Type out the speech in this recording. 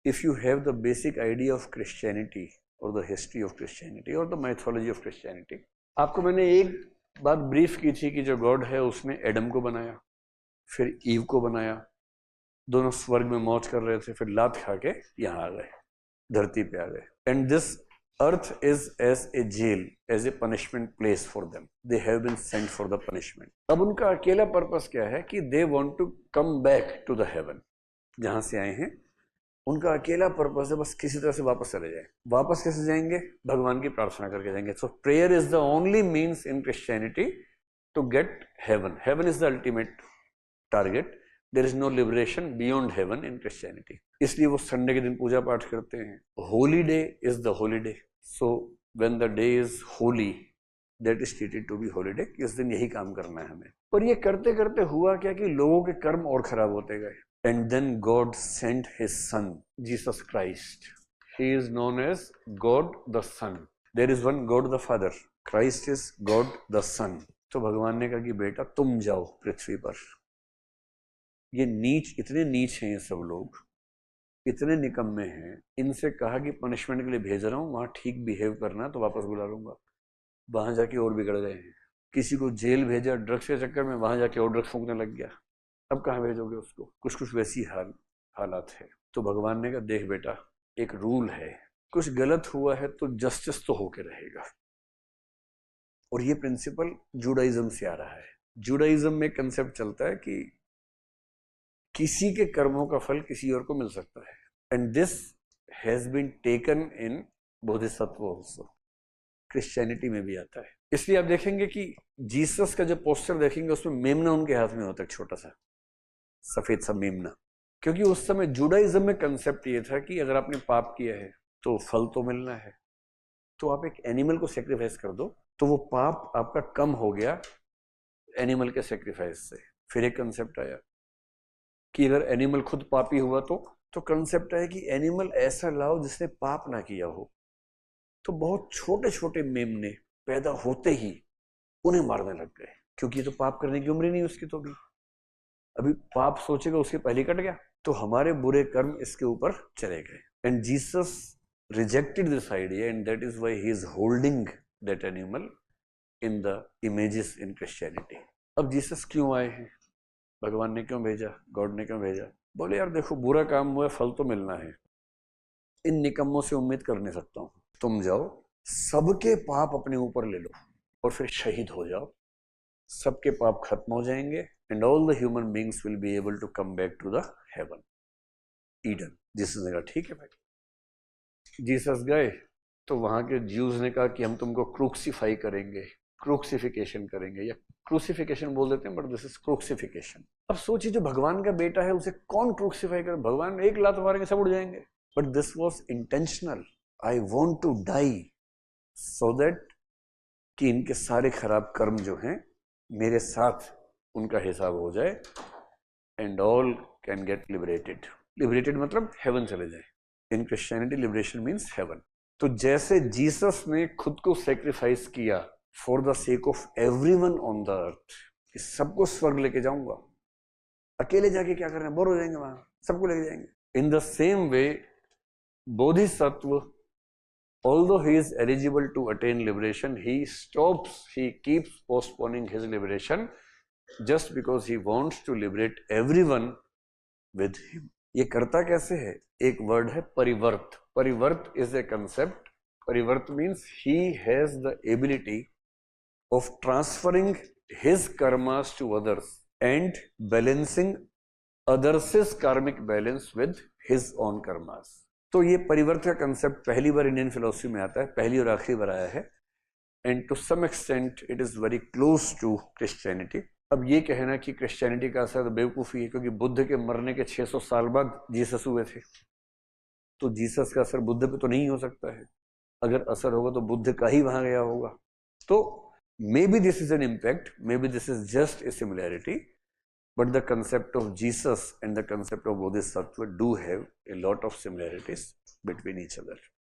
if you have the basic idea of Christianity or the history of Christianity or the mythology of Christianity, आपको मैंने एक बात brief की थी कि जो गॉड है उसने एडम को बनाया, फिर ईव को बनाया, दोनों स्वर्ग में मौज कर रहे थे, फिर लात खा के यहाँ आ गए, धरती पे आ गए. And this earth is as a jail, as a punishment place for them. They have been sent for the punishment. अब उनका अकेला पर्पस क्या है कि they want to come back to the heaven. जहां से आए हैं उनका अकेला पर्पस है बस किसी तरह से वापस चले जाए. वापस कैसे जाएंगे? भगवान की प्रार्थना करके जाएंगे. So prayer is the only means in Christianity to get heaven. Heaven is the ultimate target. There is no liberation beyond heaven in Christianity. इसलिए वो संडे के दिन पूजा पाठ करते हैं. Holy day is the holiday. So when the day is holy that is treated to be holiday. इस दिन यही काम करना है हमें. पर ये करते करते हुआ क्या कि लोगों के कर्म और खराब होते गए. And then God sent his son Jesus Christ. He is known as God the son. There is one God the father. Christ is God the son. तो भगवान ने कहा कि बेटा तुम जाओ पृथ्वी पर. ये नीच, इतने नीच हैं ये सब लोग, इतने निकम्मे हैं. इनसे कहा कि पनिशमेंट के लिए भेज रहा हूँ, वहाँ ठीक बिहेव करना तो वापस बुला लूंगा. वहाँ जाके और बिगड़ गए हैं. किसी को जेल भेजा ड्रग्स के चक्कर में, वहाँ जाके और ड्रग्स फूंकने लग गया. अब कहाँ भेजोगे उसको? कुछ कुछ वैसी हालात है. तो भगवान ने कहा देख बेटा, एक रूल है, कुछ गलत हुआ है तो जस्टिस तो होके रहेगा. और ये प्रिंसिपल जुडाइज्म से आ रहा है. जुडाइज्म में कंसेप्ट चलता है कि किसी के कर्मों का फल किसी और को मिल सकता है. And this has been taken in Bodhisattva also. Christianity में भी आता है. इसलिए आप देखेंगे कि जीसस का जो पोस्टर देखेंगे उसमें मेमना उनके हाथ में होता है, छोटा सा सफेद सा मेमना. क्योंकि उस समय जुडाइज्म में कंसेप्ट ये था कि अगर आपने पाप किया है तो फल तो मिलना है, तो आप एक एनिमल को सेक्रीफाइस कर दो तो वो पाप आपका कम हो गया एनिमल के सेक्रीफाइस से. फिर एक कंसेप्ट आया कि अगर एनिमल खुद पापी हुआ तो कंसेप्ट है कि एनिमल ऐसा लाओ जिसने पाप ना किया हो. तो बहुत छोटे छोटे मेमने पैदा होते ही उन्हें मारने लग गए, क्योंकि तो पाप करने की उम्र ही नहीं उसकी. तो भी अभी पाप सोचेगा उसके पहले कट गया. तो हमारे बुरे कर्म इसके ऊपर चले गए. And Jesus rejected this idea and that is why he is holding that animal in the images in Christianity. अब जीसस क्यों आए हैं? भगवान ने क्यों भेजा? गॉड ने क्यों भेजा? बोले यार देखो, बुरा काम हुआ, फल तो मिलना है. इन निकम्मों से उम्मीद कर नहीं सकता हूं. तुम जाओ, सबके पाप अपने ऊपर ले लो और फिर शहीद हो जाओ. सबके पाप खत्म हो जाएंगे and all the human beings will be able to come back to the heaven, Eden. Jesus ने कहा ठीक है भाई. जीसस गए तो वहां के ज्यूज ने कहा कि हम तुमको क्रूसिफाई करेंगे, क्रूसिफिकेशन करेंगे, या क्रूसिफिकेशन बोल देते हैं बट दिस इज क्रूसिफिकेशन. अब सोचिए जो भगवान का बेटा है उसे कौन क्रूसिफाई करे? भगवान एक लात मारेंगे सब उड़ जाएंगे. But this was intentional. I want to die so that कि इनके सारे खराब कर्म जो हैं मेरे साथ उनका हिसाब हो जाए and all can get liberated. Liberated मतलब हेवन चले जाए. In Christianity liberation means heaven. तो जैसे जीसस ने खुद को सेक्रीफाइस किया for the sake of everyone on the earth, कि सबको स्वर्ग लेके जाऊंगा, अकेले जाके क्या करना है, बोर हो जाएंगे, वहां सबको लेके जाएंगे. In the same way Bodhisattva, although he is eligible to attain liberation, he keeps postponing his liberation just because he wants to liberate everyone with him. ये करता कैसे है? एक वर्ड है परिवर्त. परिवर्त इज ए कंसेप्ट. परिवर्त means he has the ability of transferring his karmas to others and balancing others' karmic balance with his own karmas. तो ये परिवर्तन का कंसेप्ट पहली बार इंडियन फिलोसफी में आता है, पहली और आखिरी बार आया है. And to some extent it is very close to Christianity. अब ये कहना कि क्रिश्चियनिटी का असर बेवकूफ़ी है, क्योंकि बुद्ध के मरने के 600 साल बाद जीसस हुए थे. तो जीसस का असर बुद्ध पे तो नहीं हो सकता है. अगर असर होगा तो बुद्ध का ही वहां गया होगा. तो may be this is an impact, may be this is just A similarity, but the concept of Jesus and the concept of Bodhisattva do have a lot of similarities between each other.